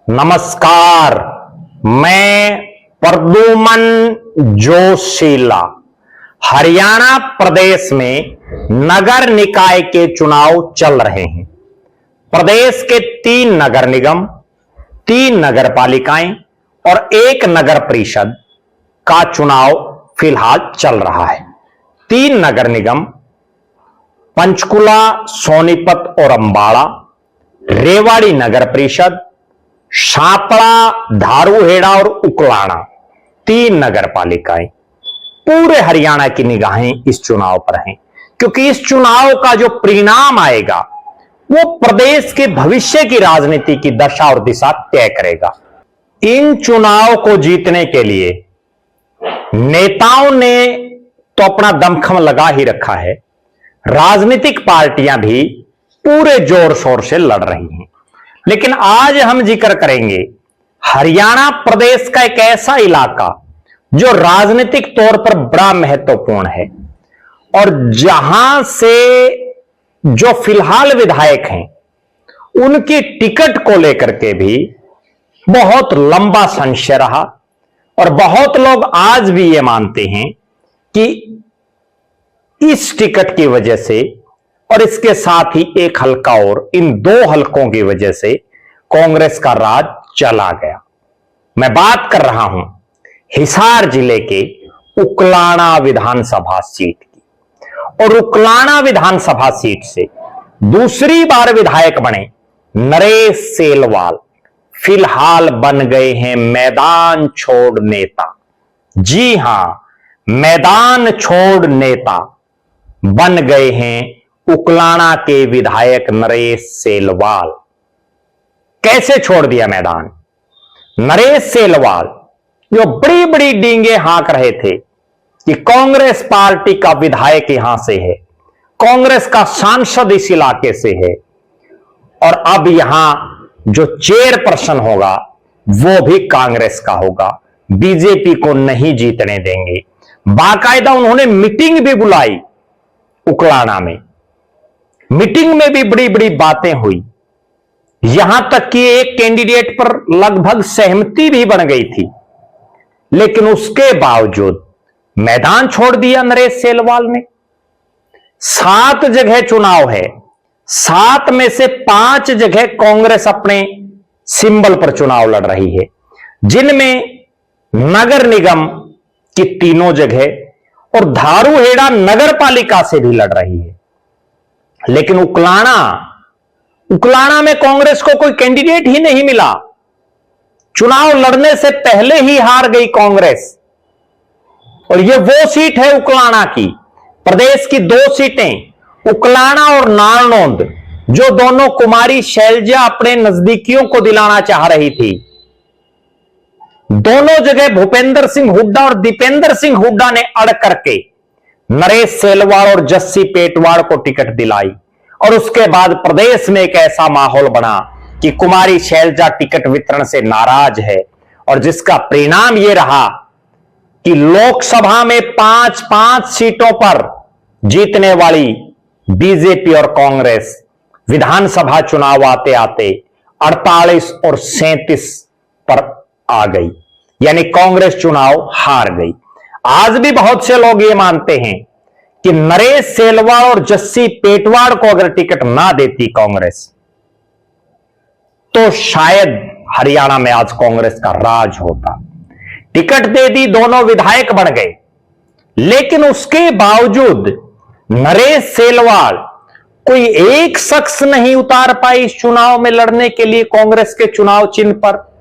नमस्कार, मैं प्रद्युमन जोशीला। हरियाणा प्रदेश में नगर निकाय के चुनाव चल रहे हैं। प्रदेश के 3 नगर निगम, 3 नगर पालिकाएं और 1 नगर परिषद का चुनाव फिलहाल चल रहा है। 3 नगर निगम पंचकुला, सोनीपत और अंबाला, रेवाड़ी नगर परिषद, शापड़ा, धारूहेड़ा और उकलाना, 3 नगर पालिकाएं। पूरे हरियाणा की निगाहें इस चुनाव पर हैं, क्योंकि इस चुनाव का जो परिणाम आएगा वो प्रदेश के भविष्य की राजनीति की दशा और दिशा तय करेगा। इन चुनाव को जीतने के लिए नेताओं ने तो अपना दमखम लगा ही रखा है, राजनीतिक पार्टियां भी पूरे जोर शोर से लड़ रही हैं। लेकिन आज हम जिक्र करेंगे हरियाणा प्रदेश का एक ऐसा इलाका जो राजनीतिक तौर पर बड़ा महत्वपूर्ण है और जहां से जो फिलहाल विधायक हैं उनकी टिकट को लेकर के भी बहुत लंबा संशय रहा और बहुत लोग आज भी ये मानते हैं कि इस टिकट की वजह से और इसके साथ ही एक हलका और, इन 2 हलकों की वजह से कांग्रेस का राज चला गया। मैं बात कर रहा हूं हिसार जिले के उकलाना विधानसभा सीट की। और उकलाना विधानसभा सीट से दूसरी बार विधायक बने नरेश सेलवाल फिलहाल बन गए हैं मैदान छोड़ नेता। जी हां, मैदान छोड़ नेता बन गए हैं उकलाना के विधायक नरेश सेलवाल। कैसे छोड़ दिया मैदान? नरेश सेलवाल जो बड़ी बड़ी डींगे हाँक रहे थे कि कांग्रेस पार्टी का विधायक यहां से है, कांग्रेस का सांसद इस इलाके से है और अब यहां जो चेयरपर्सन होगा वो भी कांग्रेस का होगा, बीजेपी को नहीं जीतने देंगे। बाकायदा उन्होंने मीटिंग भी बुलाई उकलाना में। मीटिंग में भी बड़ी बड़ी बातें हुई, यहां तक कि एक कैंडिडेट पर लगभग सहमति भी बन गई थी, लेकिन उसके बावजूद मैदान छोड़ दिया नरेश सेलवाल ने। 7 जगह चुनाव है, 7 में से 5 जगह कांग्रेस अपने सिंबल पर चुनाव लड़ रही है, जिनमें नगर निगम की 3 जगह और धारूहेड़ा नगर पालिका से भी लड़ रही है। लेकिन उकलाना में कांग्रेस को कोई कैंडिडेट ही नहीं मिला। चुनाव लड़ने से पहले ही हार गई कांग्रेस। और यह वो सीट है उकलाना की, प्रदेश की 2 सीटें उकलाना और नारनौंद, जो दोनों कुमारी शैलजा अपने नजदीकियों को दिलाना चाह रही थी। दोनों जगह भूपेंद्र सिंह हुड्डा और दीपेंद्र सिंह हुड्डा ने अड़ करके नरेश सेलवाल और जस्सी पेटवाड़ को टिकट दिलाई और उसके बाद प्रदेश में एक ऐसा माहौल बना कि कुमारी शैलजा टिकट वितरण से नाराज है और जिसका परिणाम यह रहा कि लोकसभा में 5-5 सीटों पर जीतने वाली बीजेपी और कांग्रेस विधानसभा चुनाव आते आते 48 और 37 पर आ गई, यानी कांग्रेस चुनाव हार गई। आज भी बहुत से लोग ये मानते हैं कि नरेश सेलवाल और जस्सी पेटवाड़ को अगर टिकट ना देती कांग्रेस तो शायद हरियाणा में आज कांग्रेस का राज होता। टिकट दे दी, दोनों विधायक बन गए, लेकिन उसके बावजूद नरेश सेलवाल कोई एक शख्स नहीं उतार पाई इस चुनाव में लड़ने के लिए कांग्रेस के चुनाव चिन्ह पर।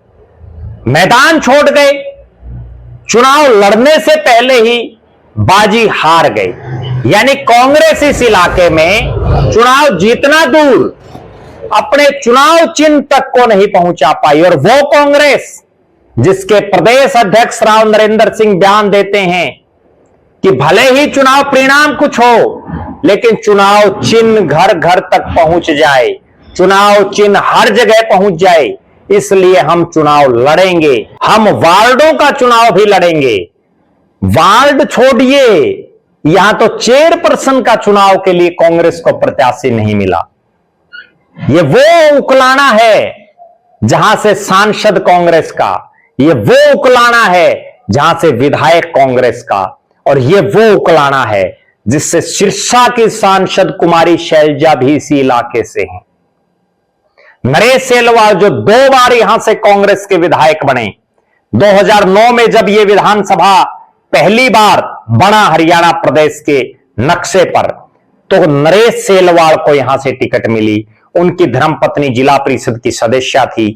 मैदान छोड़ गए, चुनाव लड़ने से पहले ही बाजी हार गई, यानी कांग्रेस इस इलाके में चुनाव जीतना दूर अपने चुनाव चिन्ह तक को नहीं पहुंचा पाई। और वो कांग्रेस जिसके प्रदेश अध्यक्ष राव नरेंद्र सिंह बयान देते हैं कि भले ही चुनाव परिणाम कुछ हो, लेकिन चुनाव चिन्ह घर घर तक पहुंच जाए, चुनाव चिन्ह हर जगह पहुंच जाए, इसलिए हम चुनाव लड़ेंगे। हम वार्डों का चुनाव भी लड़ेंगे। वार्ड छोड़िए, यहां तो चेयरपर्सन का चुनाव के लिए कांग्रेस को प्रत्याशी नहीं मिला। ये वो उकलाना है जहां से सांसद कांग्रेस का, ये वो उकलाना है जहां से विधायक कांग्रेस का, और ये वो उकलाना है जिससे सिरसा की सांसद कुमारी शैलजा भी इसी इलाके से हैं। नरेश सेलवाल जो 2 बार यहां से कांग्रेस के विधायक बने, 2009 में जब यह विधानसभा पहली बार बना हरियाणा प्रदेश के नक्शे पर, तो नरेश सेलवाल को यहां से टिकट मिली। उनकी धर्मपत्नी जिला परिषद की सदस्य थी।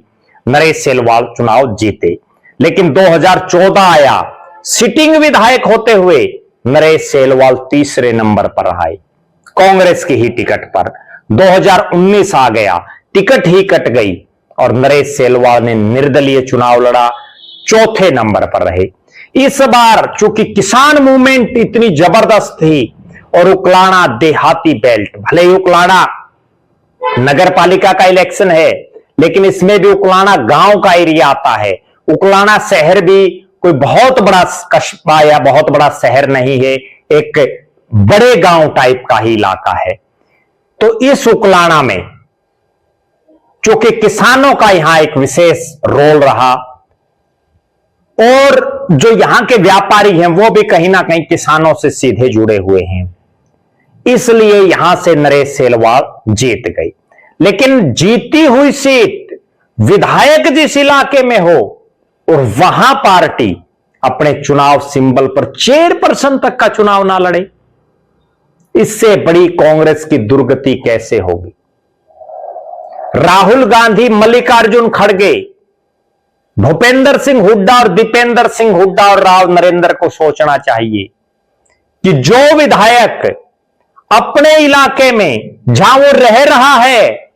नरेश सेलवाल चुनाव जीते, लेकिन 2014 आया, सिटिंग विधायक होते हुए नरेश सेलवाल तीसरे नंबर पर आए, कांग्रेस की ही टिकट पर। 2019 आ गया, टिकट ही कट गई और नरेश सेलवाल ने निर्दलीय चुनाव लड़ा, चौथे नंबर पर रहे। इस बार चूंकि किसान मूवमेंट इतनी जबरदस्त थी और उकलाना देहाती बेल्ट, भले ही उकलाना नगर पालिका का इलेक्शन है, लेकिन इसमें भी उकलाना गांव का एरिया आता है। उकलाना शहर भी कोई बहुत बड़ा कस्बा या बहुत बड़ा शहर नहीं है, एक बड़े गांव टाइप का ही इलाका है। तो इस उकलाना में चूंकि किसानों का यहां एक विशेष रोल रहा और जो यहां के व्यापारी हैं वो भी कहीं ना कहीं किसानों से सीधे जुड़े हुए हैं, इसलिए यहां से नरेश सेलवाल जीत गई। लेकिन जीती हुई सीट विधायक जिस इलाके में हो और वहां पार्टी अपने चुनाव सिंबल पर चेयरपर्सन तक का चुनाव ना लड़े, इससे बड़ी कांग्रेस की दुर्गति कैसे होगी। राहुल गांधी, मल्लिकार्जुन खड़गे, भूपेंद्र सिंह हुड्डा और दीपेंद्र सिंह हुड्डा और राव नरेंद्र को सोचना चाहिए कि जो विधायक अपने इलाके में जहां वो रह रहा है,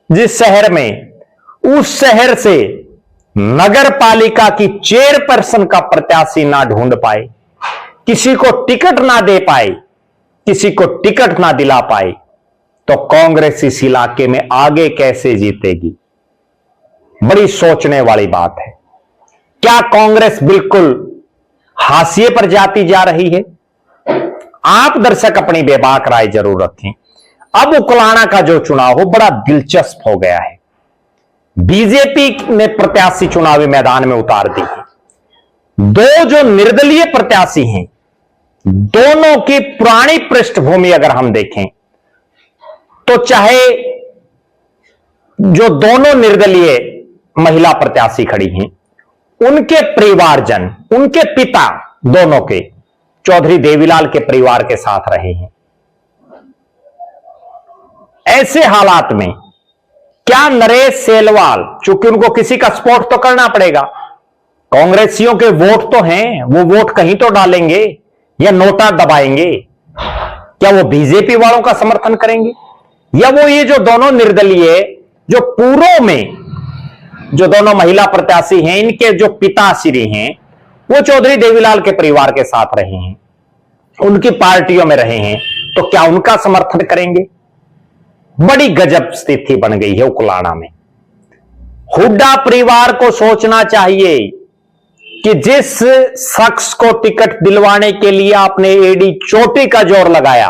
जिस शहर में, उस शहर से नगर पालिका की चेयरपर्सन का प्रत्याशी ना ढूंढ पाए, किसी को टिकट ना दे पाए, किसी को टिकट ना दिला पाए, तो कांग्रेस इस इलाके में आगे कैसे जीतेगी। बड़ी सोचने वाली बात है। क्या कांग्रेस बिल्कुल हाशिए पर जाती जा रही है? आप दर्शक अपनी बेबाक राय जरूर रखें। अब उकलाना का जो चुनाव हो बड़ा दिलचस्प हो गया है। बीजेपी ने प्रत्याशी चुनावी मैदान में उतार दी है। 2 जो निर्दलीय प्रत्याशी हैं, दोनों की पुरानी पृष्ठभूमि अगर हम देखें तो चाहे जो दोनों निर्दलीय महिला प्रत्याशी खड़ी हैं, उनके परिवारजन, उनके पिता दोनों के चौधरी देवीलाल के परिवार के साथ रहे हैं। ऐसे हालात में क्या नरेश सेलवाल, चूंकि उनको किसी का सपोर्ट तो करना पड़ेगा, कांग्रेसियों के वोट तो हैं, वो वोट कहीं तो डालेंगे या नोटा दबाएंगे, क्या वो बीजेपी वालों का समर्थन करेंगे या वो ये जो दोनों निर्दलीय, जो पूर्व में जो दोनों महिला प्रत्याशी हैं, इनके जो पिताश्री हैं वो चौधरी देवीलाल के परिवार के साथ रहे हैं, उनकी पार्टियों में रहे हैं, तो क्या उनका समर्थन करेंगे। बड़ी गजब स्थिति बन गई है उकलाना में। हुड्डा परिवार को सोचना चाहिए कि जिस शख्स को टिकट दिलवाने के लिए आपने एडी चोटी का जोर लगाया,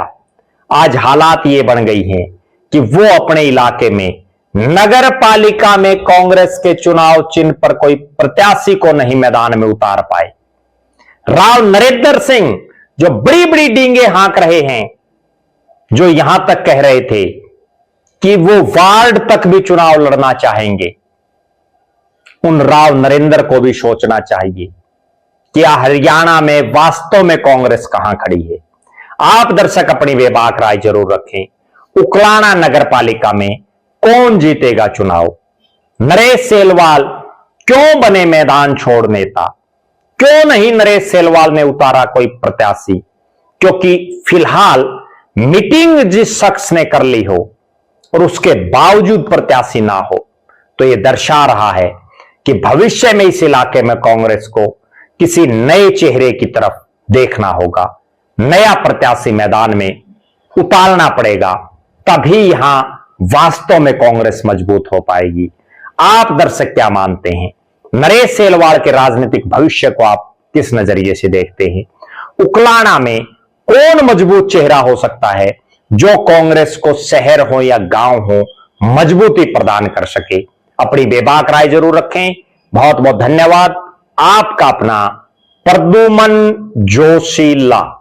आज हालात ये बन गई हैं कि वो अपने इलाके में नगर पालिका में कांग्रेस के चुनाव चिन्ह पर कोई प्रत्याशी को नहीं मैदान में उतार पाए। राव नरेंद्र सिंह जो बड़ी बड़ी डींगे हाँक रहे हैं, जो यहां तक कह रहे थे कि वो वार्ड तक भी चुनाव लड़ना चाहेंगे, उन राव नरेंद्र को भी सोचना चाहिए कि हरियाणा में वास्तव में कांग्रेस कहां खड़ी है। आप दर्शक अपनी बेबाक राय जरूर रखें। उकलाना नगर पालिका में कौन जीतेगा चुनाव? नरेश सेलवाल क्यों बने मैदान छोड़ नेता? क्यों नहीं नरेश सेलवाल ने उतारा कोई प्रत्याशी? क्योंकि फिलहाल मीटिंग जिस शख्स ने कर ली हो और उसके बावजूद प्रत्याशी ना हो, तो यह दर्शा रहा है कि भविष्य में इस इलाके में कांग्रेस को किसी नए चेहरे की तरफ देखना होगा, नया प्रत्याशी मैदान में उतारना पड़ेगा, तभी यहां वास्तव में कांग्रेस मजबूत हो पाएगी। आप दर्शक क्या मानते हैं? नरेश सेलवाल के राजनीतिक भविष्य को आप किस नजरिए से देखते हैं? उकलाना में कौन मजबूत चेहरा हो सकता है जो कांग्रेस को शहर हो या गांव हो मजबूती प्रदान कर सके? अपनी बेबाक राय जरूर रखें। बहुत बहुत धन्यवाद। आपका अपना प्रद्युमन जोशीला।